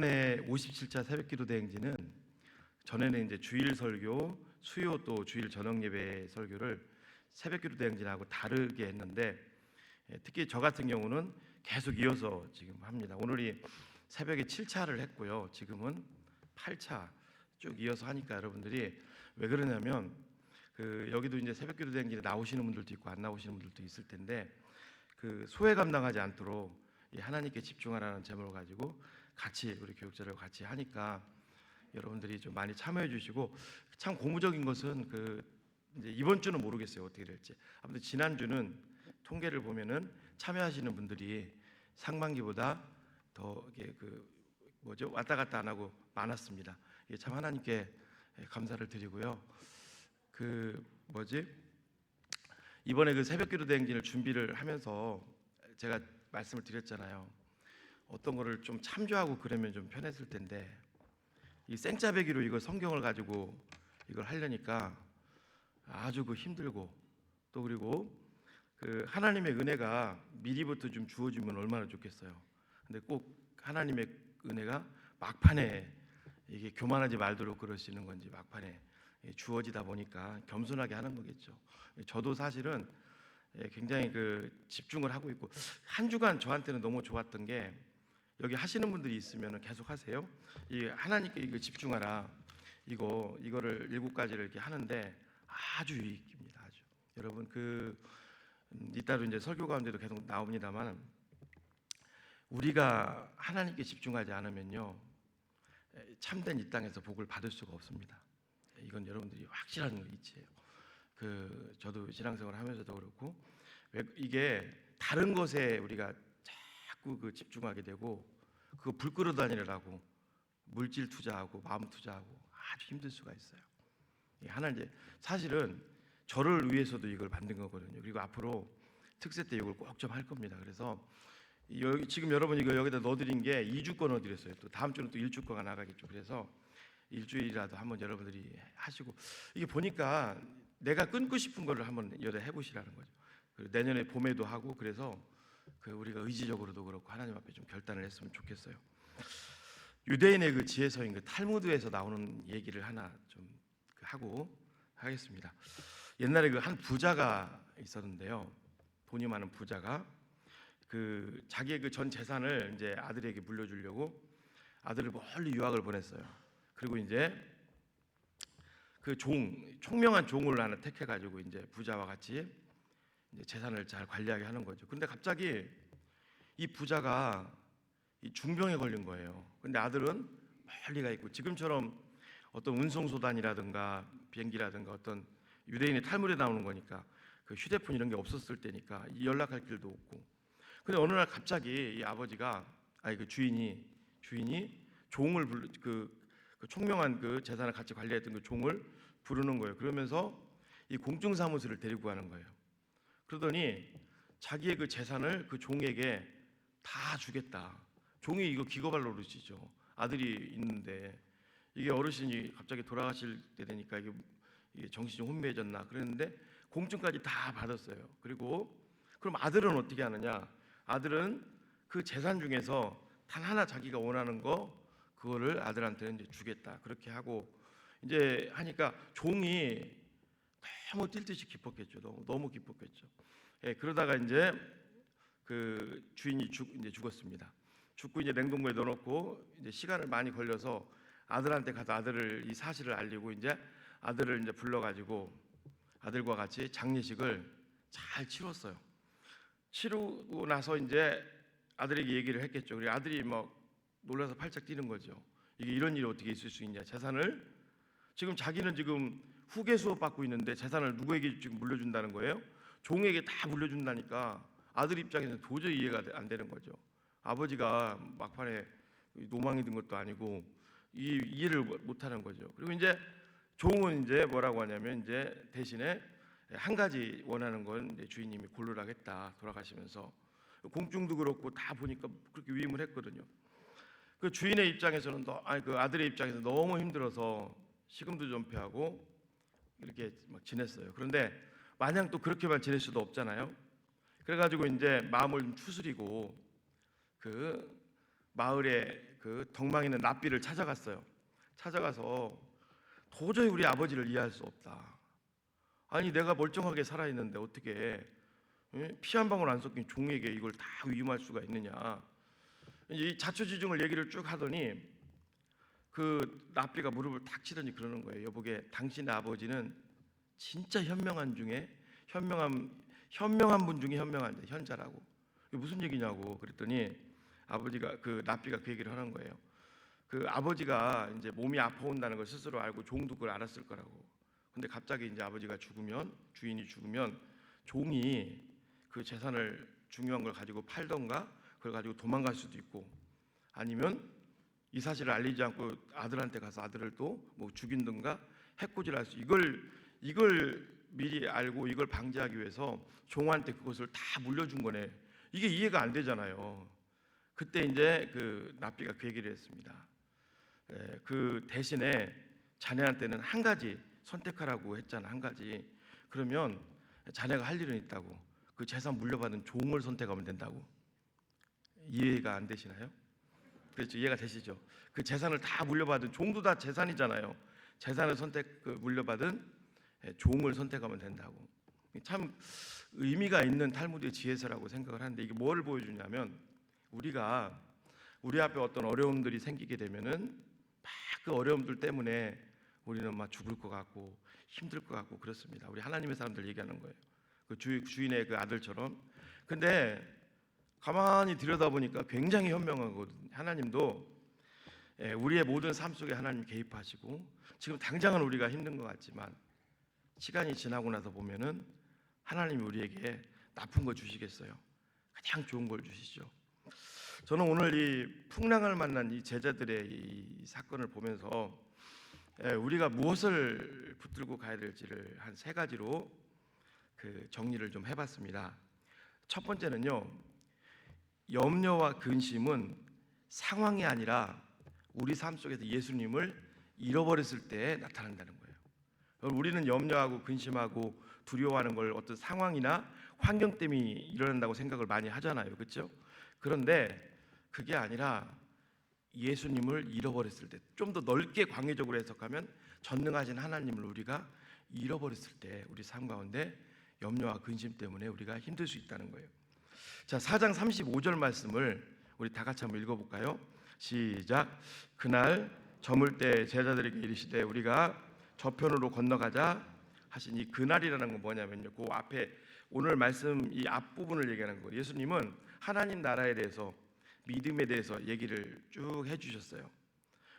이번에 57차 새벽기도 대행진은 전에는 이제 주일 설교, 수요 또 주일 저녁 예배 설교를 새벽기도 대행진하고 다르게 했는데, 특히 저 같은 경우는 계속 이어서 지금 합니다. 오늘이 새벽에 7차를 했고요. 지금은 8차 쭉 이어서 하니까 여러분들이 왜 그러냐면 여기도 이제 새벽기도 대행진에 나오시는 분들도 있고 안 나오시는 분들도 있을 텐데, 소외 감당하지 않도록 이 하나님께 집중하라는 제목을 가지고 같이 우리 교육자를 같이 하니까 여러분들이 좀 많이 참여해 주시고, 참 고무적인 것은 이제 이번 주는 모르겠어요 어떻게 될지. 아무튼 지난 주는 통계를 보면은 참여하시는 분들이 상반기보다 더 이게 왔다 갔다 안 하고 많았습니다. 이게 참 하나님께 감사를 드리고요. 이번에 새벽기도 대행진을 준비를 하면서 제가 말씀을 드렸잖아요. 어떤 거를 좀 참조하고 그러면 좀 편했을 텐데, 이 생짜배기로 이거 성경을 가지고 이걸 하려니까 아주 힘들고, 또 그리고 하나님의 은혜가 미리부터 좀 주어지면 얼마나 좋겠어요. 근데 꼭 하나님의 은혜가 막판에 이게 교만하지 말도록 그러시는 건지 막판에 주어지다 보니까 겸손하게 하는 거겠죠. 저도 사실은 굉장히 집중을 하고 있고, 한 주간 저한테는 너무 좋았던 게, 여기 하시는 분들이 있으면 계속 하세요. 이 하나님께 이거 집중하라. 이거를 7가지를 이렇게 하는데 아주 유익입니다. 아주. 여러분 이따로 이제 설교 가운데도 계속 나옵니다만, 우리가 하나님께 집중하지 않으면요, 참된 이 땅에서 복을 받을 수가 없습니다. 이건 여러분들이 확실한 이치예요. 저도 신앙생활 하면서도 그렇고, 이게 다른 것에 우리가 자꾸 집중하게 되고, 그거 불 끌어다니느라고 물질 투자하고 마음 투자하고 아주 힘들 수가 있어요. 하나님 이제 사실은 저를 위해서도 이걸 만든 거거든요. 그리고 앞으로 특세 때 이걸 꼭 좀 할 겁니다. 그래서 지금 여러분 이거 여기다 넣어드린 게 2주권 넣어드렸어요. 또 다음 주는 또 1주권가 나가겠죠. 그래서 일주일이라도 한번 여러분들이 하시고, 이게 보니까 내가 끊고 싶은 거를 한번 여러 해보시라는 거죠. 내년에 봄에도 하고, 그래서 우리가 의지적으로도 그렇고 하나님 앞에 좀 결단을 했으면 좋겠어요. 유대인의 지혜서인 탈무드에서 나오는 얘기를 하나 좀 하고 하겠습니다. 옛날에 한 부자가 있었는데요. 돈이 많은 부자가 자기의 전 재산을 이제 아들에게 물려주려고 아들을 멀리 유학을 보냈어요. 그리고 이제 총명한 종을 하나 택해가지고 이제 부자와 같이 이제 재산을 잘 관리하게 하는 거죠. 근데 갑자기 이 부자가 이 중병에 걸린 거예요. 근데 아들은 멀리 가 있고, 지금처럼 어떤 운송수단이라든가 비행기라든가 어떤 유대인의 탈무드에 나오는 거니까 휴대폰 이런 게 없었을 때니까 연락할 길도 없고. 근데 어느 날 갑자기 이 아버지가 주인이 종을 총명한 재산을 같이 관리했던 종을 부르는 거예요. 그러면서 이 공중사무소를 데리고 가는 거예요. 그러더니 자기의 재산을 종에게 다 주겠다. 종이 이거 기겁할 노릇이죠. 아들이 있는데, 이게 어르신이 갑자기 돌아가실 때 되니까 이게 정신이 좀 혼미해졌나 그랬는데 공증까지 다 받았어요. 그리고 그럼 아들은 어떻게 하느냐? 아들은 그 재산 중에서 단 하나 자기가 원하는 그거를 아들한테는 이제 주겠다. 그렇게 하고 이제 하니까 종이 너무 뛸 듯이 기뻤겠죠. 너무 기뻤겠죠. 그러다가 이제 주인이 이제 죽었습니다. 죽고 이제 냉동고에 넣어놓고 이제 시간을 많이 걸려서 아들한테 가서 아들을 이 사실을 알리고, 이제 아들을 이제 불러가지고 아들과 같이 장례식을 잘 치렀어요. 치르고 나서 이제 아들에게 얘기를 했겠죠. 그리고 아들이 막 놀라서 팔짝 뛰는 거죠. 이게 이런 일이 어떻게 있을 수 있냐? 재산을 자기는 지금 후계 수업 받고 있는데 재산을 누구에게 지금 물려준다는 거예요? 종에게 다 물려준다니까 아들 입장에서는 도저히 이해가 안 되는 거죠. 아버지가 막판에 노망이 든 것도 아니고 이해를 못하는 거죠. 그리고 이제 종은 이제 뭐라고 하냐면, 이제 대신에 한 가지 원하는 건 이제 주인님이 고르라겠다. 돌아가시면서 공증도 그렇고 다 보니까 그렇게 위임을 했거든요. 주인의 입장에서는 아들의 입장에서 너무 힘들어서 식음도 전폐하고 이렇게 막 지냈어요. 그런데 마냥 또 그렇게만 지낼 수도 없잖아요. 그래가지고 이제 마음을 좀 추스리고 마을에 그 덕망에 있는 랍비를 찾아갔어요. 찾아가서 도저히 우리 아버지를 이해할 수 없다. 아니 내가 멀쩡하게 살아있는데 어떻게 피 한 방울 안 섞인 종에게 이걸 다 위임할 수가 있느냐. 이 자초지종을 얘기를 쭉 하더니 그 랍비가 무릎을 탁 치더니 그러는 거예요. 여보게, 당신의 아버지는 진짜 현명한 중에 현명한 분 중에 현명한 현자라고. 이게 무슨 얘기냐고 그랬더니 아버지가 그 랍비가 그 얘기를 하는 거예요. 그 아버지가 이제 몸이 아파온다는 걸 스스로 알고 종도 그걸 알았을 거라고. 근데 갑자기 이제 아버지가 죽으면, 주인이 죽으면 종이 그 재산을 중요한 걸 가지고 팔던가 그걸 가지고 도망갈 수도 있고, 아니면 이 사실을 알리지 않고 아들한테 가서 아들을 또 뭐 죽인든가 해코지를 할 수. 이걸 미리 알고 이걸 방지하기 위해서 종한테 그것을 다 물려준 거네. 이게 이해가 안 되잖아요. 그때 이제 그 랍비가 그 얘기를 했습니다. 그 대신에 자네한테는 한 가지 선택하라고 했잖아. 한 가지. 그러면 자네가 할 일은 있다고. 그 재산 물려받은 종을 선택하면 된다고. 이해가 안 되시나요? 그렇죠. 이해가 되시죠? 그 재산을 다 물려받은 종도 다 재산이잖아요. 재산을 물려받은 종을 선택하면 된다고. 참 의미가 있는 탈무드의 지혜서라고 생각을 하는데, 이게 뭐를 보여주냐면 우리가 우리 앞에 어떤 어려움들이 생기게 되면은 막 그 어려움들 때문에 우리는 막 죽을 것 같고 힘들 것 같고 그렇습니다. 우리 하나님의 사람들 얘기하는 거예요. 그 주인의 그 아들처럼. 근데 가만히 들여다보니까 굉장히 현명하거든요. 하나님도 우리의 모든 삶 속에 하나님 개입하시고, 지금 당장은 우리가 힘든 것 같지만 시간이 지나고 나서 보면은 하나님이 우리에게 나쁜 거 주시겠어요? 가장 좋은 걸 주시죠. 저는 오늘 이 풍랑을 만난 이 제자들의 이 사건을 보면서 우리가 무엇을 붙들고 가야 될지를 한 세 가지로 그 정리를 좀 해봤습니다. 첫 번째는요, 염려와 근심은 상황이 아니라 우리 삶 속에서 예수님을 잃어버렸을 때 나타난다는 거예요. 우리는 염려하고 근심하고 두려워하는 걸 어떤 상황이나 환경 때문에 일어난다고 생각을 많이 하잖아요. 그렇죠? 그런데 그게 아니라 예수님을 잃어버렸을 때, 좀 더 넓게 광의적으로 해석하면 전능하신 하나님을 우리가 잃어버렸을 때 우리 삶 가운데 염려와 근심 때문에 우리가 힘들 수 있다는 거예요. 자, 4장 35절 말씀을 우리 다 같이 한번 읽어볼까요? 시작. 그날 저물 때 제자들에게 이르시되 우리가 저편으로 건너가자 하신 이 그날이라는 건 뭐냐면요, 그 앞에 오늘 말씀 이 앞부분을 얘기하는 거예요. 예수님은 하나님 나라에 대해서, 믿음에 대해서 얘기를 쭉 해주셨어요.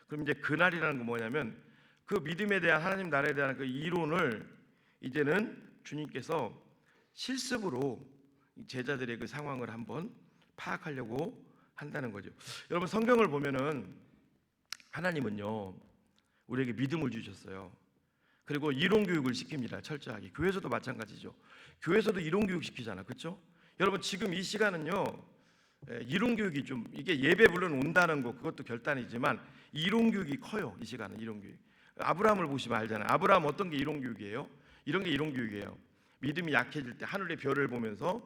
그럼 이제 그날이라는 건 뭐냐면 그 믿음에 대한, 하나님 나라에 대한 그 이론을 이제는 주님께서 실습으로 제자들의 그 상황을 한번 파악하려고 한다는 거죠. 여러분, 성경을 보면은 하나님은요 우리에게 믿음을 주셨어요. 그리고 이론 교육을 시킵니다. 철저하게. 교회에서도 마찬가지죠. 교회에서도 이론 교육 시키잖아. 그렇죠? 여러분, 지금 이 시간은요 이론 교육이 좀, 이게 예배 물론 온다는 거 그것도 결단이지만 이론 교육이 커요. 이 시간은 이론 교육. 아브라함을 보시면 알잖아요. 아브라함 어떤 게 이론 교육이에요? 이런 게 이론 교육이에요. 믿음이 약해질 때 하늘의 별을 보면서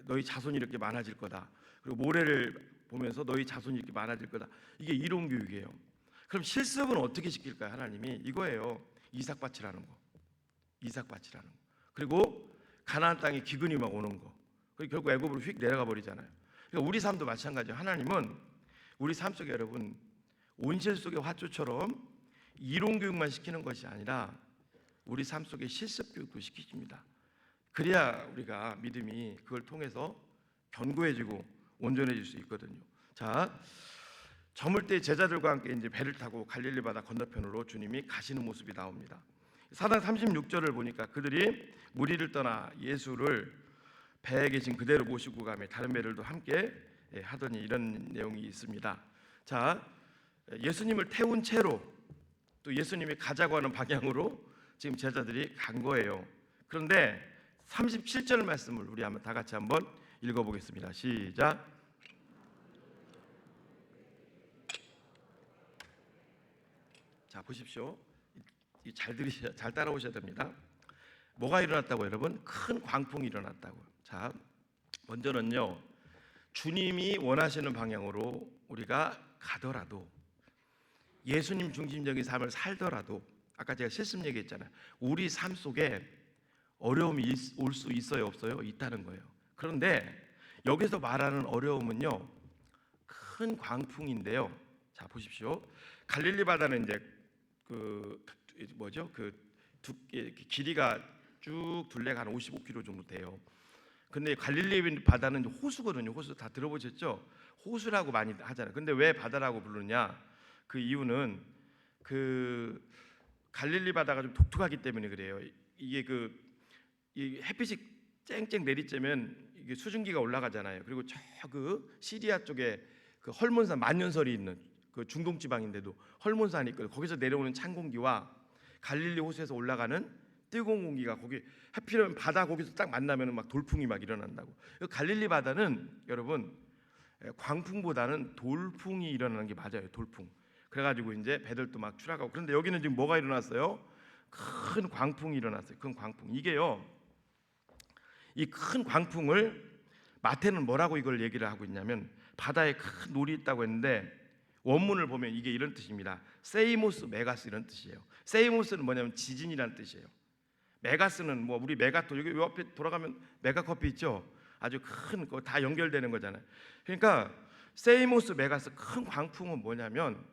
너희 자손이 이렇게 많아질 거다. 그리고 모래를 보면서 너희 자손이 이렇게 많아질 거다. 이게 이론 교육이에요. 그럼 실습은 어떻게 시킬까요? 하나님이 이거예요. 이삭 바치라는 거. 이삭 바치라는 거. 그리고 가나안 땅에 기근이 막 오는 거. 그리고 결국 애굽으로 휙 내려가 버리잖아요. 그러니까 우리 삶도 마찬가지예요. 하나님은 우리 삶 속에, 여러분, 온실 속의 화초처럼 이론 교육만 시키는 것이 아니라 우리 삶 속에 실습 교육도 시키십니다. 그래야 우리가 믿음이 그걸 통해서 견고해지고 온전해질 수 있거든요. 자, 저물 때 제자들과 함께 이제 배를 타고 갈릴리 바다 건너편으로 주님이 가시는 모습이 나옵니다. 4장 36절을 보니까 그들이 무리를 떠나 예수를 배에 계신 그대로 모시고 가며 다른 배들도 함께 하더니 이런 내용이 있습니다. 자, 예수님을 태운 채로 또 예수님이 가자고 하는 방향으로 지금 제자들이 간 거예요. 그런데 37절 말씀을 우리 한번 다 같이 한번 읽어보겠습니다. 시작. 자, 보십시오. 잘 따라오셔야 됩니다. 뭐가 일어났다고, 여러분? 큰 광풍이 일어났다고. 자, 먼저는요, 주님이 원하시는 방향으로 우리가 가더라도, 예수님 중심적인 삶을 살더라도, 아까 제가 실습 얘기했잖아요. 우리 삶 속에 어려움이 올 수 있어요, 없어요? 있다는 거예요. 그런데 여기서 말하는 어려움은요, 큰 광풍인데요. 자, 보십시오. 갈릴리 바다는 이제 길이가 쭉 둘레가 한 55km 정도 돼요. 근데 갈릴리 바다는 호수거든요. 호수 다 들어보셨죠? 호수라고 많이 하잖아요. 근데 왜 바다라고 부르냐? 그 이유는 그 갈릴리 바다가 좀 독특하기 때문에 그래요. 이게 이 햇빛이 쨍쨍 내리쬐면 이게 수증기가 올라가잖아요. 그리고 저 시리아 쪽에 그 헐몬산 만년설이 있는 그 중동 지방인데도 헐몬산이 있거든요. 거기서 내려오는 찬 공기와 갈릴리 호수에서 올라가는 뜨거운 공기가 거기 하필이면 바다 거기서 딱 만나면 막 돌풍이 막 일어난다고. 갈릴리 바다는 여러분 광풍보다는 돌풍이 일어나는 게 맞아요. 돌풍. 그래가지고 이제 배들도 막 추락하고. 그런데 여기는 지금 뭐가 일어났어요? 큰 광풍이 일어났어요. 큰 광풍. 이게요, 이 큰 광풍을 마태는 뭐라고 이걸 얘기를 하고 있냐면, 바다에 큰 놀이 있다고 했는데 원문을 보면 이게 이런 뜻입니다. 세이모스 메가스, 이런 뜻이에요. 세이모스는 뭐냐면 지진이란 뜻이에요. 메가스는 뭐 우리 메가토, 여기 옆에 돌아가면 메가커피 있죠? 아주 큰 거 다 연결되는 거잖아요. 그러니까 세이모스 메가스, 큰 광풍은 뭐냐면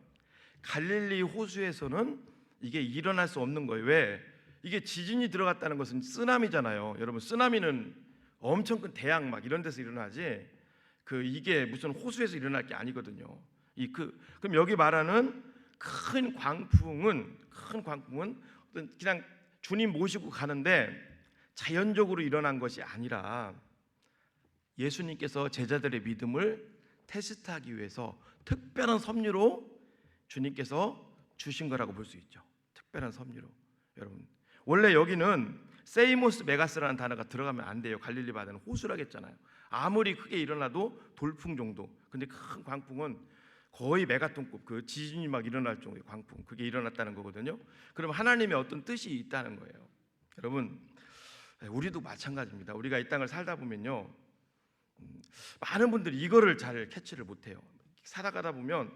갈릴리 호수에서는 이게 일어날 수 없는 거예요. 왜? 이게 지진이 들어갔다는 것은 쓰나미잖아요. 여러분, 쓰나미는 엄청 큰 대양 막 이런 데서 일어나지 이게 무슨 호수에서 일어날 게 아니거든요. 그럼 여기 말하는 큰 광풍은 그냥 주님 모시고 가는데 자연적으로 일어난 것이 아니라 예수님께서 제자들의 믿음을 테스트하기 위해서 특별한 섭리로 주님께서 주신 거라고 볼 수 있죠. 특별한 섭리로. 여러분, 원래 여기는 세이모스 메가스라는 단어가 들어가면 안 돼요. 갈릴리 바다는 호수라고 했잖아요. 아무리 크게 일어나도 돌풍 정도. 근데 큰 광풍은 거의 메가톤급, 그 지진이 막 일어날 정도의 광풍, 그게 일어났다는 거거든요. 그럼 하나님의 어떤 뜻이 있다는 거예요. 여러분, 우리도 마찬가지입니다. 우리가 이 땅을 살다 보면요, 많은 분들이 이거를 잘 캐치를 못해요. 살아가다 보면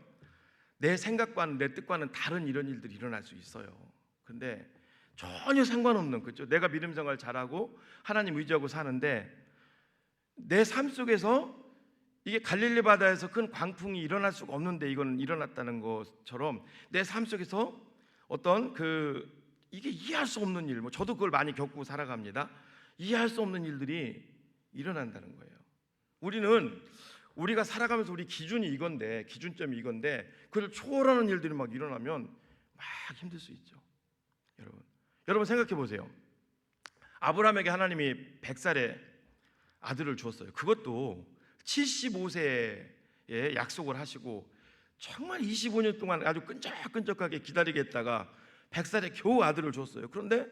내 생각과는 내 뜻과는 다른 이런 일들이 일어날 수 있어요. 근데 전혀 상관없는, 그렇죠? 내가 믿음 생활 잘하고 하나님 의지하고 사는데 내 삶 속에서 이게 갈릴리 바다에서 큰 광풍이 일어날 수가 없는데 이건 일어났다는 것처럼 내 삶 속에서 어떤 이게 이해할 수 없는 일, 저도 그걸 많이 겪고 살아갑니다. 이해할 수 없는 일들이 일어난다는 거예요. 우리가 살아가면서 우리 기준이 이건데, 기준점이 이건데 그걸 초월하는 일들이 막 일어나면 막 힘들 수 있죠. 여러분 생각해 보세요. 아브라함에게 하나님이 100살의 아들을 주었어요. 그것도 75세에 약속을 하시고 정말 25년 동안 아주 끈적끈적하게 기다리겠다가 100살에 겨우 아들을 줬어요. 그런데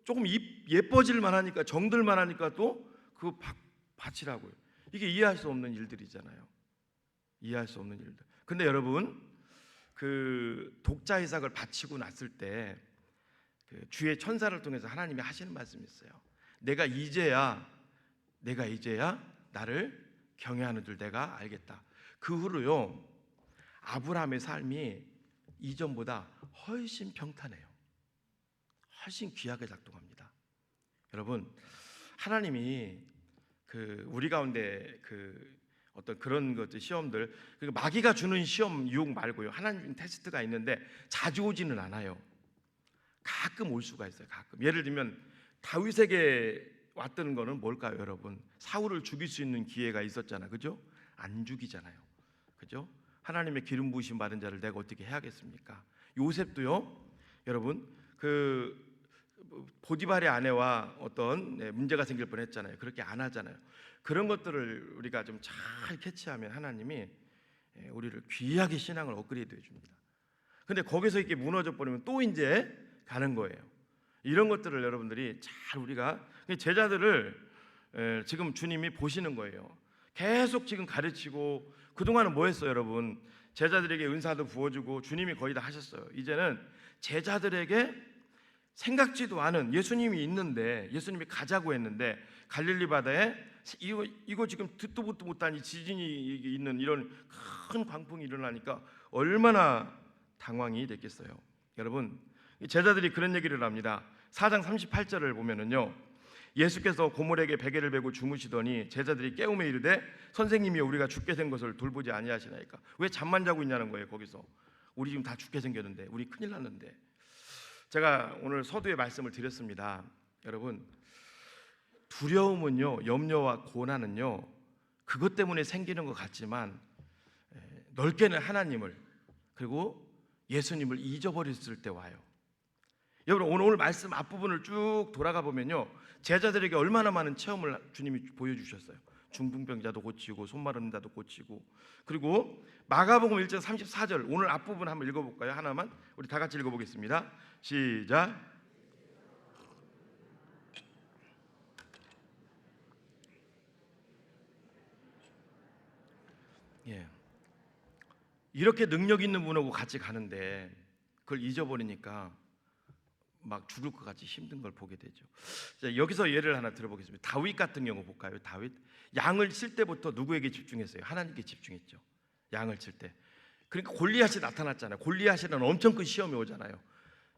조금 예뻐질만 하니까, 정들만 하니까 또 바치라고요. 이게 이해할 수 없는 일들이잖아요. 이해할 수 없는 일들. 근데 여러분, 독자 이삭을 바치고 났을 때 주의 천사를 통해서 하나님이 하시는 말씀이 있어요. 내가 이제야 나를 경외하는 줄 내가 알겠다. 그 후로요, 아브라함의 삶이 이전보다 훨씬 평탄해요. 훨씬 귀하게 작동합니다. 여러분, 하나님이 우리 가운데 어떤 그런 것들, 시험들, 마귀가 주는 시험 유혹 말고요, 하나님 테스트가 있는데 자주 오지는 않아요. 가끔 올 수가 있어요. 가끔. 예를 들면 다윗에게 왔던 거는 뭘까요, 여러분? 사울을 죽일 수 있는 기회가 있었잖아요. 그죠? 안 죽이잖아요. 그죠? 하나님의 기름 부으심 받은 자를 내가 어떻게 해야겠습니까? 요셉도요, 여러분, 보디발의 아내와 어떤 문제가 생길 뻔했잖아요. 그렇게 안 하잖아요. 그런 것들을 우리가 좀 잘 캐치하면 하나님이 우리를 귀하게 신앙을 업그레이드 해줍니다. 근데 거기서 이렇게 무너져 버리면 또 이제 가는 거예요. 이런 것들을 여러분들이 잘 우리가, 제자들을 지금 주님이 보시는 거예요. 계속 지금 가르치고, 그동안은 뭐 했어요, 여러분? 제자들에게 은사도 부어주고 주님이 거의 다 하셨어요. 이제는 제자들에게 생각지도 않은, 예수님이 있는데, 예수님이 가자고 했는데 갈릴리 바다에 이거 지금 듣도 보도 못한 이 지진이 있는 이런 큰 광풍이 일어나니까 얼마나 당황이 됐겠어요. 여러분, 제자들이 그런 얘기를 합니다. 4장 38절을 보면은요, 예수께서 고물에게 베개를 베고 주무시더니 제자들이 깨우며 이르되 선생님이 우리가 죽게 된 것을 돌보지 아니하시나이까. 왜 잠만 자고 있냐는 거예요. 거기서 우리 지금 다 죽게 생겼는데, 우리 큰일 났는데. 제가 오늘 서두에 말씀을 드렸습니다. 여러분, 두려움은요, 염려와 고난은요, 그것 때문에 생기는 것 같지만 넓게는 하나님을, 그리고 예수님을 잊어버렸을 때 와요. 여러분, 오늘 말씀 앞부분을 쭉 돌아가 보면요, 제자들에게 얼마나 많은 체험을 주님이 보여주셨어요. 중풍병자도 고치고 손 마른 자도 고치고. 그리고 마가복음 1장 34절, 오늘 앞부분 한번 읽어볼까요? 하나만 우리 다 같이 읽어보겠습니다. 시작. 예. 이렇게 능력 있는 분하고 같이 가는데 그걸 잊어버리니까 막 죽을 것 같이 힘든 걸 보게 되죠. 자, 여기서 예를 하나 들어보겠습니다. 다윗 같은 경우 볼까요? 다윗, 양을 칠 때부터 누구에게 집중했어요? 하나님께 집중했죠. 양을 칠 때. 그러니까 골리앗이 나타났잖아요. 골리앗이라는 엄청 큰 시험이 오잖아요.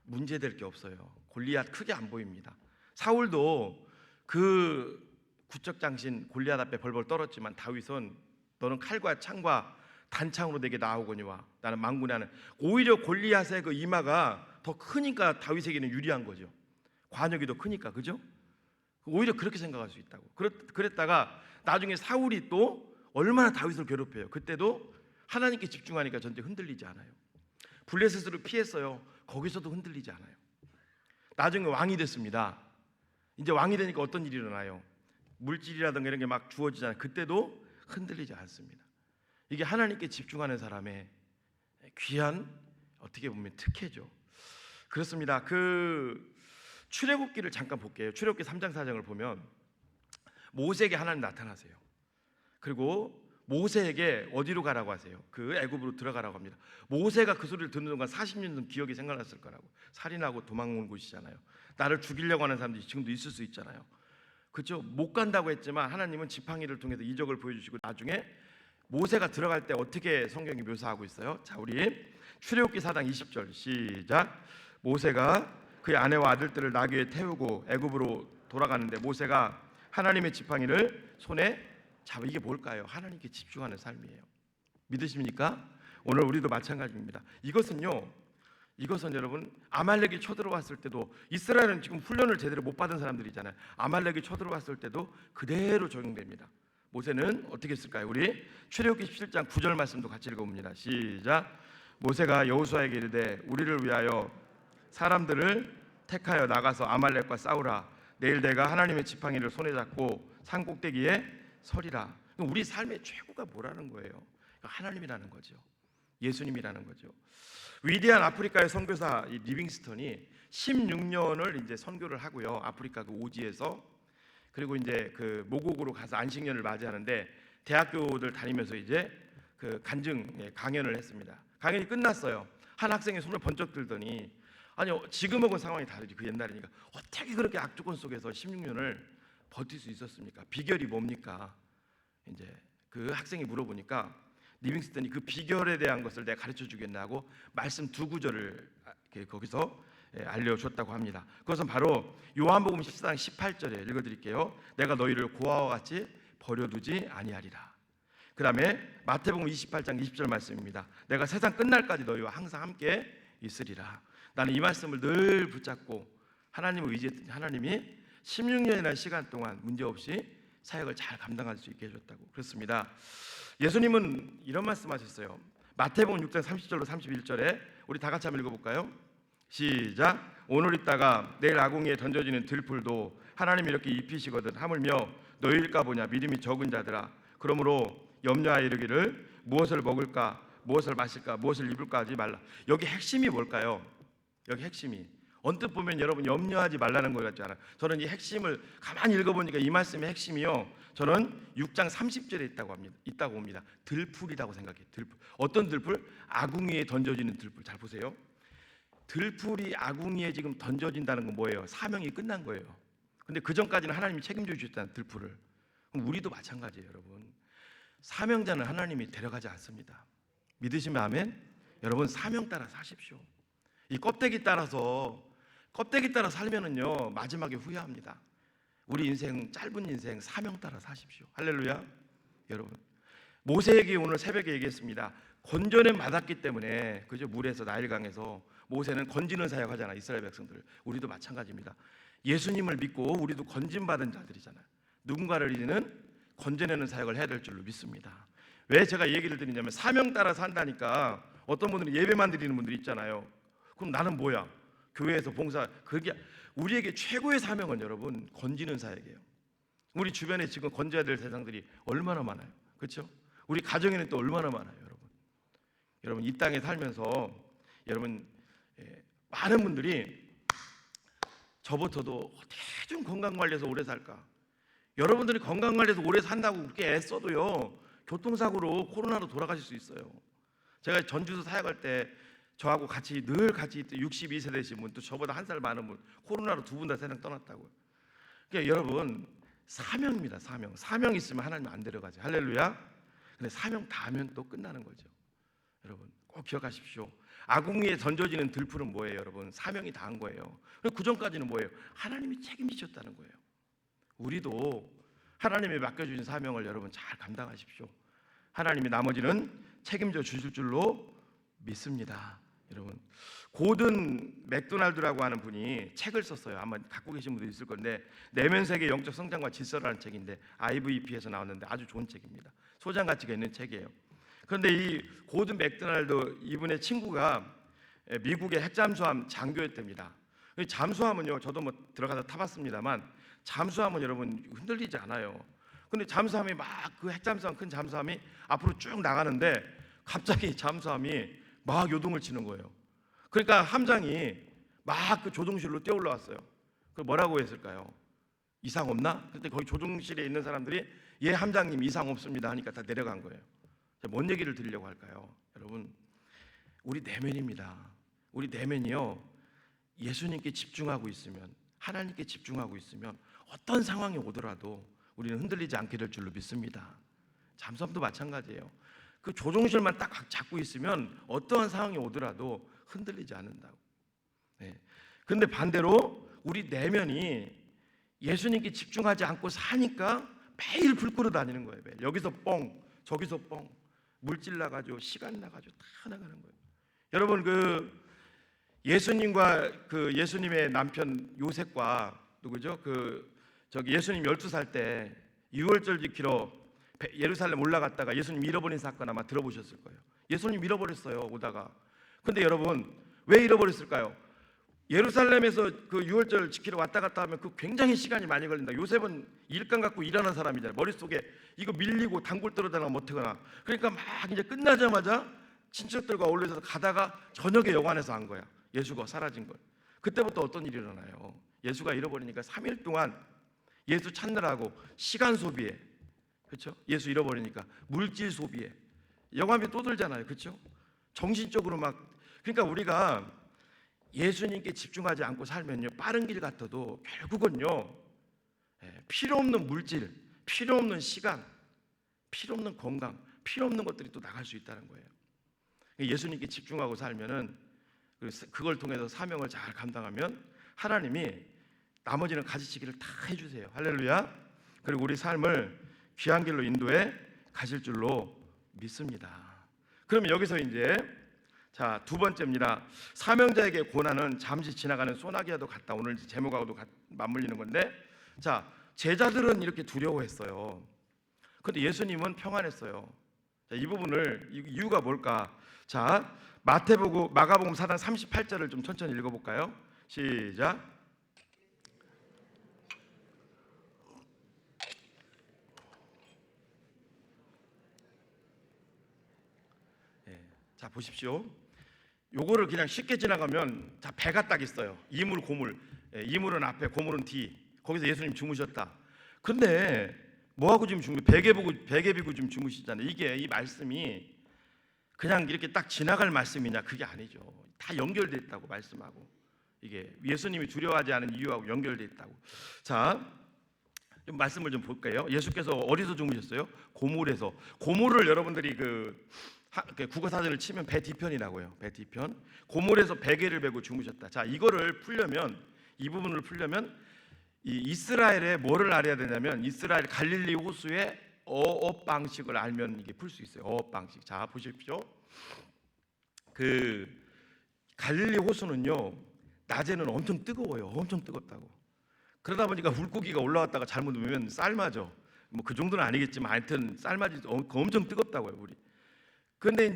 문제될 게 없어요. 골리앗 크게 안 보입니다. 사울도 그 구척장신 골리앗 앞에 벌벌 떨었지만 다윗은 너는 칼과 창과 단창으로 내게 나오거니와 나는 만군의 하는. 오히려 골리앗의 그 이마가 더 크니까 다윗에게는 유리한 거죠. 관역이 더 크니까, 그죠? 오히려 그렇게 생각할 수 있다고. 그랬다가 나중에 사울이 또 얼마나 다윗을 괴롭혀요. 그때도 하나님께 집중하니까 전쟁 흔들리지 않아요. 블레셋으로 피했어요. 거기서도 흔들리지 않아요. 나중에 왕이 됐습니다. 이제 왕이 되니까 어떤 일이 일어나요? 물질이라든가 이런 게 막 주어지잖아요. 그때도 흔들리지 않습니다. 이게 하나님께 집중하는 사람의 귀한, 어떻게 보면 특혜죠. 그렇습니다. 그 출애굽기를 잠깐 볼게요. 출애굽기 3장 4장을 보면 모세에게 하나님 나타나세요. 그리고 모세에게 어디로 가라고 하세요? 그 애굽으로 들어가라고 합니다. 모세가 그 소리를 듣는 동안 40년 기억이 생각났을 거라고. 살인하고 도망온 곳이잖아요. 나를 죽이려고 하는 사람들이 지금도 있을 수 있잖아요. 그렇죠? 못 간다고 했지만 하나님은 지팡이를 통해서 이적을 보여주시고 나중에 모세가 들어갈 때 어떻게 성경이 묘사하고 있어요? 자, 우리 출애굽기 4장 20절 시작. 모세가 그의 아내와 아들들을 나귀에 태우고 애굽으로 돌아가는데 모세가 하나님의 지팡이를 손에 잡아. 이게 뭘까요? 하나님께 집중하는 삶이에요. 믿으십니까? 오늘 우리도 마찬가지입니다. 이것은 여러분, 아말렉이 쳐들어왔을 때도, 이스라엘은 지금 훈련을 제대로 못 받은 사람들이잖아요. 아말렉이 쳐들어왔을 때도 그대로 적용됩니다. 모세는 어떻게 했을까요? 우리 출애굽기 17장 9절 말씀도 같이 읽어봅니다. 시작. 모세가 여호수아에게 이르되 우리를 위하여 사람들을 택하여 나가서 아말렉과 싸우라. 내일 내가 하나님의 지팡이를 손에 잡고 산 꼭대기에 서리라. 우리 삶의 최고가 뭐라는 거예요? 하나님이라는 거죠. 예수님이라는 거죠. 위대한 아프리카의 선교사 이 리빙스턴이 16년을 이제 선교를 하고요. 아프리카 그 오지에서. 그리고 이제 그 모국으로 가서 안식년을 맞이하는데 대학교들 다니면서 이제 그 간증 강연을 했습니다. 강연이 끝났어요. 한 학생이 손을 번쩍 들더니, 아니요, 지금하고는 상황이 다르지. 그 옛날이니까 어떻게 그렇게 악조건 속에서 16년을 버틸 수 있었습니까? 비결이 뭡니까? 이제 그 학생이 물어보니까 리빙스턴이 그 비결에 대한 것을 내가 가르쳐 주겠나고 말씀 두 구절을 거기서 알려줬다고 합니다. 그것은 바로 요한복음 14장 18절에 읽어드릴게요. 내가 너희를 고아와 같이 버려두지 아니하리라. 그 다음에 마태복음 28장 20절 말씀입니다. 내가 세상 끝날까지 너희와 항상 함께 있으리라. 나는 이 말씀을 늘 붙잡고 하나님을 의지했더니 하나님이 16년이라는 시간 동안 문제없이 사역을 잘 감당할 수 있게 해줬다고. 그렇습니다. 예수님은 이런 말씀하셨어요. 마태복음 6장 30절로 31절에 우리 다 같이 한번 읽어볼까요? 시작. 오늘 있다가 내일 아궁이에 던져지는 들풀도 하나님이 이렇게 입히시거든. 하물며 너희일까 보냐 믿음이 적은 자들아. 그러므로 염려하여 이르기를 무엇을 먹을까 무엇을 마실까 무엇을 입을까 하지 말라. 여기 핵심이 뭘까요? 여기 핵심이 언뜻 보면 여러분 염려하지 말라는 것 같지 않아요? 저는 이 핵심을 가만히 읽어보니까 이 말씀의 핵심이요, 저는 6장 30절에 있다고 봅니다. 들풀이라고 생각해요. 들풀. 어떤 들풀? 아궁이에 던져지는 들풀. 잘 보세요. 들풀이 아궁이에 지금 던져진다는 건 뭐예요? 사명이 끝난 거예요. 근데 그 전까지는 하나님이 책임져 주셨다는 들풀을. 우리도 마찬가지예요, 여러분. 사명자는 하나님이 데려가지 않습니다. 믿으시면 아멘? 여러분, 사명 따라 사십시오. 이 껍데기 따라 살면은요, 마지막에 후회합니다. 우리 인생, 짧은 인생 사명 따라 사십시오. 할렐루야. 여러분, 모세에게 오늘 새벽에 얘기했습니다. 건져냄 받았기 때문에, 그죠? 물에서, 나일강에서 모세는 건지는 사역하잖아, 이스라엘 백성들. 우리도 마찬가지입니다. 예수님을 믿고 우리도 건짐받은 자들이잖아요. 누군가를 이제는 건져내는 사역을 해야 될 줄로 믿습니다. 왜 제가 얘기를 드리냐면, 사명 따라 산다니까. 어떤 분들은 예배만 드리는 분들이 있잖아요. 그럼 나는 뭐야? 교회에서 봉사. 그게 우리에게 최고의 사명은 여러분, 건지는 사역이에요. 우리 주변에 지금 건져야 될 세상들이 얼마나 많아요, 그렇죠? 우리 가정에는 또 얼마나 많아요, 여러분. 여러분, 이 땅에 살면서 여러분, 많은 분들이 저부터도 어떻게 좀 건강관리해서 오래 살까? 여러분들이 건강관리해서 오래 산다고 그렇게 애써도요, 교통사고로 코로나로 돌아가실 수 있어요. 제가 전주에서 사역할 때 저하고 늘 같이 62세대신 분, 또 저보다 한 살 많은 분, 코로나로 두 분 다 세상 떠났다고요. 그러니까 여러분, 사명입니다. 사명 있으면 하나님 안 데려가죠. 할렐루야. 근데 사명 다 하면 또 끝나는 거죠. 여러분, 꼭 기억하십시오. 아궁이에 던져지는 들풀은 뭐예요, 여러분? 사명이 다 한 거예요. 그 전까지는 뭐예요? 하나님이 책임지셨다는 거예요. 우리도 하나님이 맡겨주신 사명을 여러분 잘 감당하십시오. 하나님이 나머지는 책임져 주실 줄로 믿습니다. 여러분, 고든 맥도날드라고 하는 분이 책을 썼어요. 아마 갖고 계신 분들 있을 건데, 내면 세계 영적 성장과 질서라는 책인데, IVP에서 나왔는데 아주 좋은 책입니다. 소장 가치가 있는 책이에요. 그런데 이 고든 맥도날드, 이분의 친구가 미국의 핵잠수함 장교였답니다. 잠수함은요, 저도 뭐 들어가서 타봤습니다만, 잠수함은 여러분 흔들리지 않아요. 근데 잠수함이 막, 그 핵잠수함, 큰 잠수함이 앞으로 쭉 나가는데 갑자기 잠수함이 막 요동을 치는 거예요. 그러니까 함장이 막 그 조종실로 뛰어 올라왔어요. 그 뭐라고 했을까요? 이상 없나? 그때 거기 조종실에 있는 사람들이, 예 함장님 이상 없습니다 하니까 다 내려간 거예요. 뭔 얘기를 드리려고 할까요? 여러분, 우리 내면입니다. 우리 내면이요, 예수님께 집중하고 있으면, 하나님께 집중하고 있으면 어떤 상황이 오더라도 우리는 흔들리지 않게 될 줄로 믿습니다. 잠수함도 마찬가지예요. 그 조종실만 딱 잡고 있으면 어떠한 상황이 오더라도 흔들리지 않는다고. 근데 반대로 우리 내면이 예수님께 집중하지 않고 사니까 매일 불 끄러 다니는 거예요. 매일. 여기서 뻥, 저기서 뻥, 물질 나가죠, 시간 나가죠, 다 나가는 거예요. 여러분, 그 예수님과 그 예수님의 남편 요셉과 누구죠? 예수님 12살 때 유월절 지키러 예루살렘 올라갔다가 예수님 잃어버린 사건 아마 들어보셨을 거예요. 예수님 잃어버렸어요, 오다가. 근데 여러분, 왜 잃어버렸을까요? 예루살렘에서 그 유월절 지키러 왔다 갔다 하면 그 굉장히 시간이 많이 걸린다. 요셉은 일감 갖고 일하는 사람이잖아요. 머릿속에 이거 밀리고 단골 떨어다가 못하거나. 그러니까 막 이제 끝나자마자 친척들과 어울려서 가다가 저녁에 여관에서 한 거야. 예수가 사라진 거예요. 그때부터 어떤 일이 일어나요? 예수가 잃어버리니까 3일 동안 예수 찾느라고 시간 소비에, 그렇죠? 예수 잃어버리니까 물질 소비에, 여관비 또 들잖아요, 그렇죠? 정신적으로 막. 그러니까 우리가 예수님께 집중하지 않고 살면요, 빠른 길 같아도 결국은요, 필요 없는 물질, 필요 없는 시간, 필요 없는 건강, 필요 없는 것들이 또 나갈 수 있다는 거예요. 예수님께 집중하고 살면은, 그걸 통해서 사명을 잘 감당하면 하나님이 나머지는 가지치기를 다 해주세요. 할렐루야. 그리고 우리 삶을 귀한 길로 인도해 가실 줄로 믿습니다. 그럼 여기서 이제 두 번째입니다. 사명자에게 고난은 잠시 지나가는 소나기와도 같다. 오늘 제목하고도 맞물리는 건데, 제자들은 이렇게 두려워했어요. 그런데 예수님은 평안했어요. 이 부분을, 이유가 뭘까? 마가복음 4장 38절을 좀 천천히 읽어볼까요? 시작. 자, 보십시오. 요거를 그냥 쉽게 지나가면, 배가 딱 있어요. 이물, 고물. 이물은 앞에, 고물은 뒤. 거기서 예수님 주무셨다. 근데 뭐하고 지금 베개 비고 지금 주무시잖아요. 이 말씀이 그냥 이렇게 딱 지나갈 말씀이냐? 그게 아니죠. 다 연결돼 있다고, 말씀하고. 이게 예수님이 두려워하지 않은 이유하고 연결돼 있다고. 좀 말씀을 좀 볼까요? 예수께서 어디서 주무셨어요? 고물에서. 고물을 여러분들이 그 국어 사전을 치면 배 뒤편이라고요. 배 뒤편. 고물에서 베개를 베고 주무셨다. 자, 이거를 풀려면, 이 부분을 풀려면 이 이스라엘에 뭐를 알아야 되냐면 이스라엘 갈릴리 호수의 어업 방식을 알면 이게 풀 수 있어요. 어업 방식. 자, 보십시오. 그 갈릴리 호수는요, 낮에는 엄청 뜨거워요. 엄청 뜨겁다고. 그러다 보니까 물고기가 올라왔다가 잘못 넣으면 삶아져. 뭐 그 정도는 아니겠지만 하여튼 삶아지 엄청 뜨겁다고요, 물이. 그런데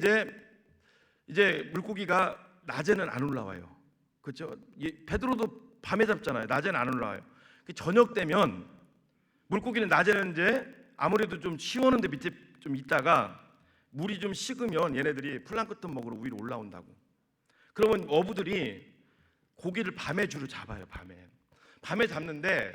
이제 물고기가 낮에는 안 올라와요. 그렇죠? 베드로도 밤에 잡잖아요. 낮에는 안 올라와요. 저녁 되면 물고기는 낮에는 이제 아무래도 좀 시원한데 밑에 좀 있다가 물이 좀 식으면 얘네들이 플랑크톤 먹으러 위로 올라온다고. 그러면 어부들이 고기를 밤에 주로 잡아요. 밤에 잡는데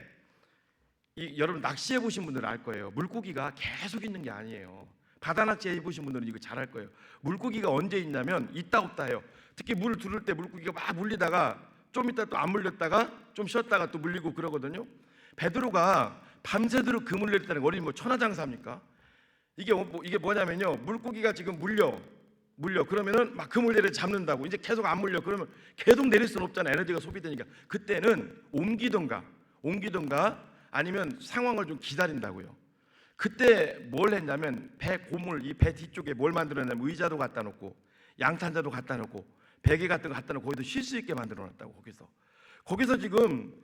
여러분 낚시해 보신 분들은 알 거예요. 물고기가 계속 있는 게 아니에요. 바다 낚시 해보신 분들은 이거 잘 알 거예요. 물고기가 언제 있냐면 있다 없다 해요. 특히 물 두를 때 물고기가 막 물리다가 좀 있다 또 안 물렸다가 좀 쉬었다가 또 물리고 그러거든요. 베드로가 밤새도록 그물 내렸다는 거, 어린이 뭐 천하장사입니까? 이게 뭐냐면요, 물고기가 지금 물려 그러면은 막 그물 내려 잡는다고. 이제 계속 안 물려 그러면 계속 내릴 수는 없잖아. 에너지가 소비되니까. 그때는 옮기던가 아니면 상황을 좀 기다린다고요. 그때 뭘 했냐면 이 배 뒤쪽에 뭘 만들었냐면 의자도 갖다 놓고 양탄자도 갖다 놓고 베개 같은 거 갖다 놓고 거기서 쉴 수 있게 만들어 놨다고. 거기서 지금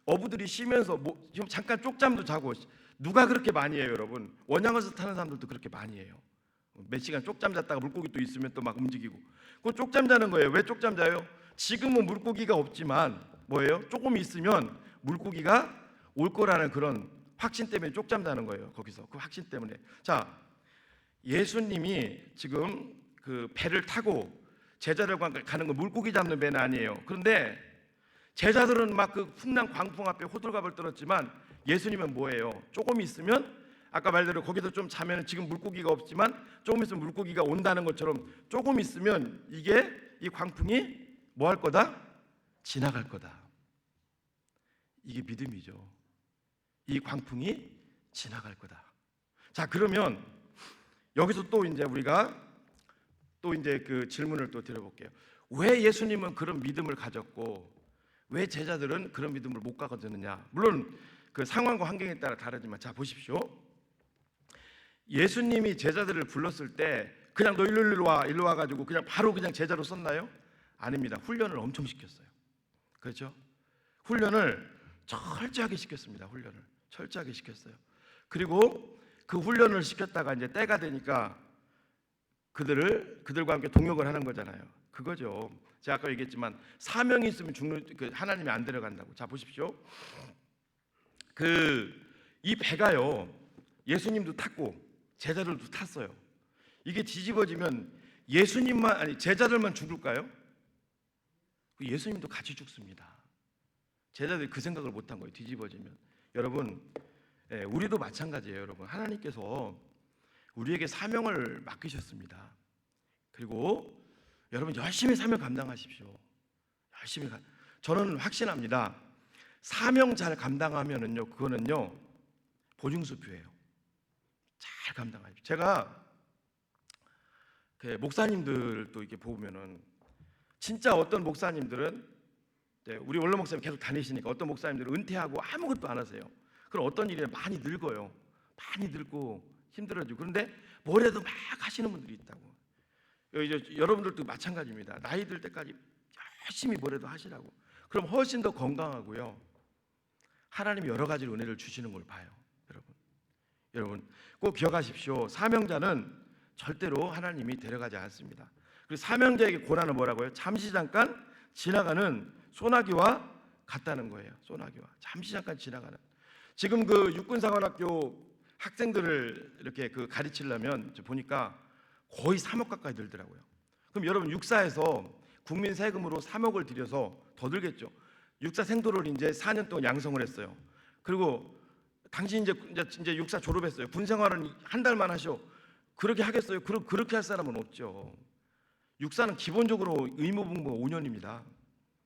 어부들이 쉬면서 지금 잠깐 쪽잠도 자고. 누가 그렇게 많이 해요, 여러분? 원양어선 타는 사람들도 그렇게 많이 해요. 몇 시간 쪽잠 잤다가 물고기 또 있으면 또 막 움직이고. 그거 쪽잠 자는 거예요. 왜 쪽잠 자요? 지금은 물고기가 없지만 뭐예요? 조금 있으면 물고기가 올 거라는 그런 확신 때문에 쪽잠 자는 거예요. 거기서 그 확신 때문에. 자, 예수님이 지금 그 배를 타고 제자들과 가는 건 물고기 잡는 배는 아니에요. 그런데 제자들은 막 그 풍랑 광풍 앞에 호들갑을 떨었지만 예수님은 뭐예요? 조금 있으면 아까 말대로 거기서 좀 자면 지금 물고기가 없지만 조금 있으면 물고기가 온다는 것처럼 조금 있으면 이 광풍이 뭐 할 거다? 지나갈 거다. 이게 믿음이죠. 이 광풍이 지나갈 거다. 자, 그러면 여기서 또 이제 우리가 또 이제 그 질문을 또 드려볼게요. 왜 예수님은 그런 믿음을 가졌고 왜 제자들은 그런 믿음을 못 가졌느냐? 물론 그 상황과 환경에 따라 다르지만, 자 보십시오. 예수님이 제자들을 불렀을 때 그냥 너 일로 와 가지고 그냥 바로 그냥 제자로 썼나요? 아닙니다. 훈련을 엄청 시켰어요. 그렇죠? 훈련을 철저하게 시켰습니다. 철저하게 시켰어요. 그리고 그 훈련을 시켰다가 이제 때가 되니까 그들과 함께 동역을 하는 거잖아요. 그거죠. 제가 아까 얘기했지만 사명이 있으면 하나님이 안 데려간다고. 자 보십시오. 이 배가요, 예수님도 탔고 제자들도 탔어요. 이게 뒤집어지면 제자들만 죽을까요? 예수님도 같이 죽습니다. 제자들이 그 생각을 못한 거예요. 뒤집어지면. 여러분, 우리도 마찬가지예요. 여러분, 하나님께서 우리에게 사명을 맡기셨습니다. 그리고 여러분 열심히 사명 감당하십시오. 저는 확신합니다. 사명 잘 감당하면은요, 그거는요 보증수표예요. 잘 감당하십시오. 제가 그 목사님들도 이렇게 보면은 진짜 어떤 목사님들은 우리 원로 목사님 계속 다니시니까 어떤 목사님들은 은퇴하고 아무것도 안 하세요. 그럼 어떤 일이 많이 늙어요. 많이 늙고 힘들어지고. 그런데 뭐래도 막 하시는 분들이 있다고. 이제 여러분들도 마찬가지입니다. 나이 들 때까지 열심히 뭐래도 하시라고. 그럼 훨씬 더 건강하고요. 하나님이 여러 가지 은혜를 주시는 걸 봐요. 여러분 꼭 기억하십시오. 사명자는 절대로 하나님이 데려가지 않습니다. 그리고 사명자에게 고난은 뭐라고요? 잠시 잠깐 지나가는 소나기와 같다는 거예요. 소나기와 잠시 잠깐 지나가는. 지금 그 육군사관학교 학생들을 이렇게 가르치려면 보니까 거의 3억 가까이 들더라고요. 그럼 여러분 육사에서 국민 세금으로 3억을 들여서 더 들겠죠. 육사 생도를 이제 4년 동안 양성을 했어요. 그리고 당신 이제 육사 졸업했어요. 군 생활은 한 달만 하셔. 그렇게 하겠어요? 그렇게 할 사람은 없죠. 육사는 기본적으로 의무복무가 5년입니다.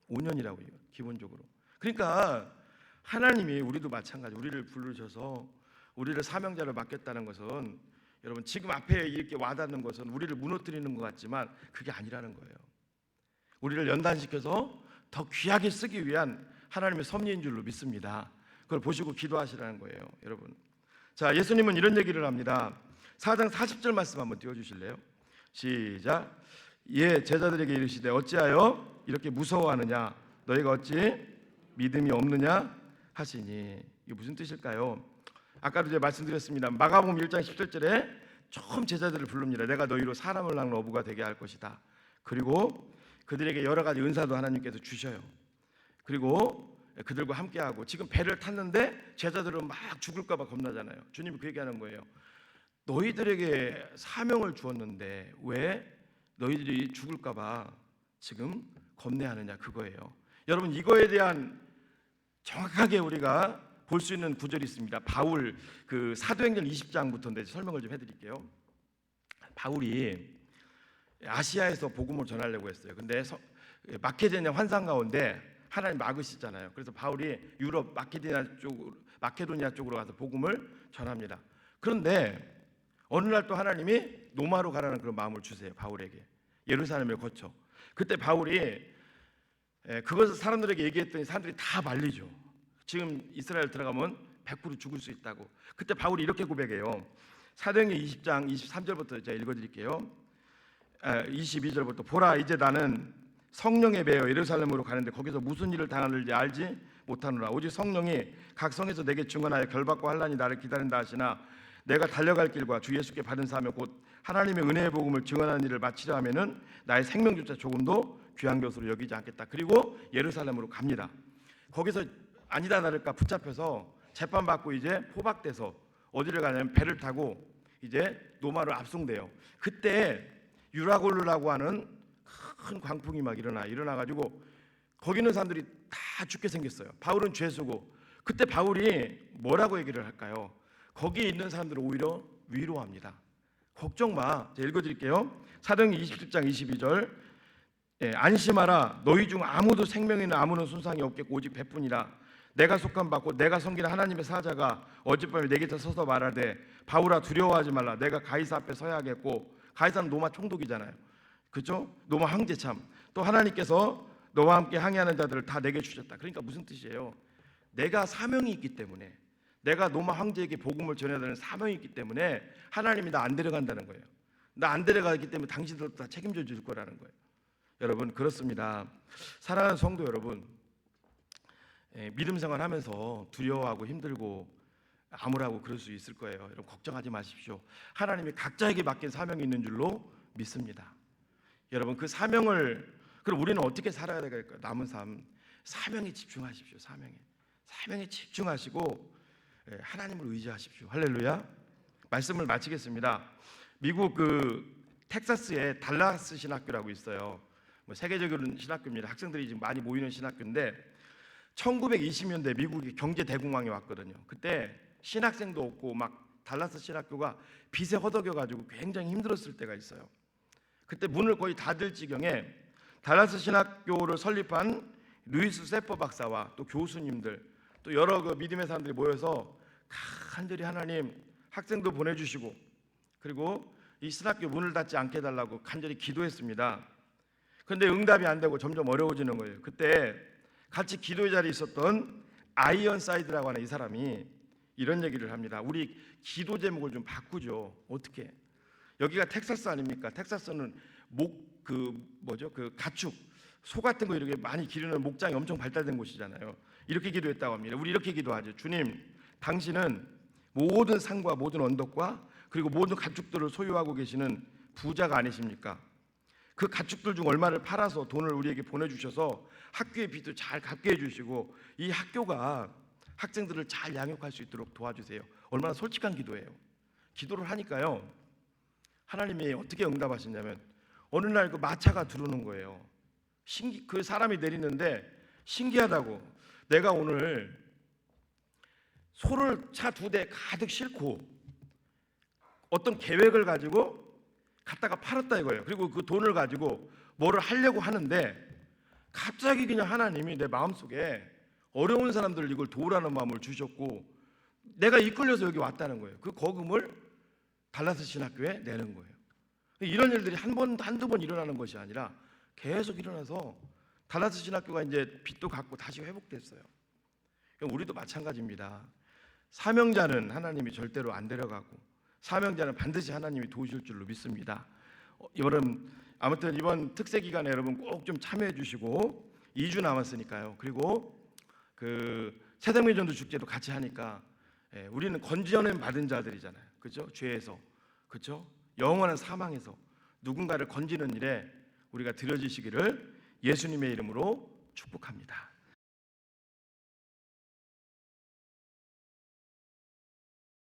5년이라고요. 기본적으로. 그러니까 하나님이 우리도 마찬가지 우리를 부르셔서 우리를 사명자를 맡겼다는 것은 여러분 지금 앞에 이렇게 와닿는 것은 우리를 무너뜨리는 것 같지만 그게 아니라는 거예요. 우리를 연단시켜서 더 귀하게 쓰기 위한 하나님의 섭리인 줄로 믿습니다. 그걸 보시고 기도하시라는 거예요, 여러분. 자, 예수님은 이런 얘기를 합니다. 4장 40절 말씀 한번 띄워주실래요? 시작. 예, 제자들에게 이르시되 어찌하여 이렇게 무서워하느냐? 너희가 어찌 믿음이 없느냐 하시니. 이게 무슨 뜻일까요? 아까도 제가 말씀드렸습니다. 마가복음 1장 17절에 처음 제자들을 부릅니다. 내가 너희로 사람을 낳는 어부가 되게 할 것이다. 그리고 그들에게 여러 가지 은사도 하나님께서 주셔요. 그리고 그들과 함께하고 지금 배를 탔는데 제자들은 막 죽을까 봐 겁나잖아요. 주님이 그 얘기하는 거예요. 너희들에게 사명을 주었는데 왜 너희들이 죽을까 봐 지금 겁내하느냐, 그거예요. 여러분, 이거에 대한 정확하게 우리가 볼 수 있는 구절이 있습니다. 바울 그 사도행전 20장부터인데 설명을 좀 해드릴게요. 바울이 아시아에서 복음을 전하려고 했어요. 근데 마케도니아 환상 가운데 하나님 막으시잖아요. 그래서 바울이 유럽 마케도니아 쪽으로 가서 복음을 전합니다. 그런데 어느 날 또 하나님이 노마로 가라는 그런 마음을 주세요. 바울에게 예루살렘을 거쳐. 그때 바울이 그것을 사람들에게 얘기했더니 사람들이 다 말리죠. 지금 이스라엘 들어가면 100% 죽을 수 있다고. 그때 바울이 이렇게 고백해요. 사도행전 20장 23절부터 제가 읽어드릴게요. 22절부터 보라, 이제 나는 성령에 매여 예루살렘으로 가는데 거기서 무슨 일을 당하는지 알지 못하노라. 오직 성령이 각 성에서 내게 증언하여 결박과 환난이 나를 기다린다 하시나 내가 달려갈 길과 주 예수께 받은 사명 곧 하나님의 은혜의 복음을 증언하는 일을 마치려 하면은 나의 생명조차 조금도 귀한 것으로 여기지 않겠다. 그리고 예루살렘으로 갑니다. 거기서 아니다 다를까 붙잡혀서 재판받고 이제 포박돼서 어디를 가냐면 배를 타고 이제 노마로 압송돼요. 그때 유라골루라고 하는 큰 광풍이 막 일어나가지고 거기 있는 사람들이 다 죽게 생겼어요. 바울은 죄수고. 그때 바울이 뭐라고 얘기를 할까요? 거기에 있는 사람들을 오히려 위로합니다. 걱정 마. 제가 읽어드릴게요. 사도행전 27장 22절. 안심하라. 너희 중 아무도 생명이나 아무런 손상이 없겠고 오직 배뿐이라. 내가 속한 받고 내가 섬기는 하나님의 사자가 어젯밤에 내 곁에 서서 말하되 바울아 두려워하지 말라. 내가 가이사 앞에 서야 하겠고. 가이사는 로마 총독이잖아요. 그죠? 로마 황제 참. 또 하나님께서 너와 함께 항해하는 자들을 다 내게 주셨다. 그러니까 무슨 뜻이에요? 내가 사명이 있기 때문에, 내가 로마 황제에게 복음을 전해야 되는 사명이 있기 때문에 하나님이 나 안 데려간다는 거예요. 나 안 데려가기 때문에 당신들도 다 책임져 줄 거라는 거예요. 여러분, 그렇습니다. 사랑하는 성도 여러분, 믿음 생활하면서 두려워하고 힘들고 암울하고 그럴 수 있을 거예요. 여러분 걱정하지 마십시오. 하나님이 각자에게 맡긴 사명이 있는 줄로 믿습니다. 여러분 그 사명을, 그럼 우리는 어떻게 살아야 될까요? 남은 삶 사명에 집중하십시오. 사명에 집중하시고 하나님을 의지하십시오. 할렐루야. 말씀을 마치겠습니다. 미국 그 텍사스에 달라스 신학교라고 있어요. 세계적인 신학교입니다. 학생들이 지금 많이 모이는 신학교인데 1920년대 미국이 경제 대공황이 왔거든요. 그때 신학생도 없고 막 달라스 신학교가 빚에 허덕여가지고 굉장히 힘들었을 때가 있어요. 그때 문을 거의 닫을 지경에 달라스 신학교를 설립한 루이스 세퍼 박사와 또 교수님들 또 여러 그 믿음의 사람들이 모여서 간절히 하나님 학생도 보내주시고 그리고 이 신학교 문을 닫지 않게 해달라고 간절히 기도했습니다. 그런데 응답이 안 되고 점점 어려워지는 거예요. 그때 같이 기도의 자리에 있었던 아이언사이드라고 하는 이 사람이 이런 얘기를 합니다. 우리 기도 제목을 좀 바꾸죠. 어떻게? 여기가 텍사스 아닙니까? 텍사스는 그 가축, 소 같은 거 이렇게 많이 기르는 목장이 엄청 발달된 곳이잖아요. 이렇게 기도했다고 합니다. 우리 이렇게 기도하죠. 주님, 당신은 모든 산과 모든 언덕과 그리고 모든 가축들을 소유하고 계시는 부자가 아니십니까? 그 가축들 중 얼마를 팔아서 돈을 우리에게 보내주셔서 학교의 빚도 잘 갚게 해주시고 이 학교가 학생들을 잘 양육할 수 있도록 도와주세요. 얼마나 솔직한 기도예요. 기도를 하니까요, 하나님이 어떻게 응답하시냐면 어느 날 그 마차가 들어오는 거예요. 그 사람이 내리는데 신기하다고, 내가 오늘 소를 차 2대 가득 싣고 어떤 계획을 가지고 갖다가 팔았다 이거예요. 그리고 그 돈을 가지고 뭐를 하려고 하는데 갑자기 그냥 하나님이 내 마음속에 어려운 사람들을 이걸 도우라는 마음을 주셨고 내가 이끌려서 여기 왔다는 거예요. 그 거금을 달라스 신학교에 내는 거예요. 이런 일들이 한두 번 일어나는 것이 아니라 계속 일어나서 달라스 신학교가 이제 빚도 갚고 다시 회복됐어요. 우리도 마찬가지입니다. 사명자는 하나님이 절대로 안 데려가고 사명자는 반드시 하나님이 도우실 줄로 믿습니다. 여러분 아무튼 이번 특세 기간에 여러분 꼭 좀 참여해 주시고 2주 남았으니까요. 그리고 그 새생명 전도 축제도 같이 하니까 우리는 건지연을 받은 자들이잖아요. 그렇죠? 죄에서, 그렇죠? 영원한 사망에서 누군가를 건지는 일에 우리가 드려지시기를 예수님의 이름으로 축복합니다.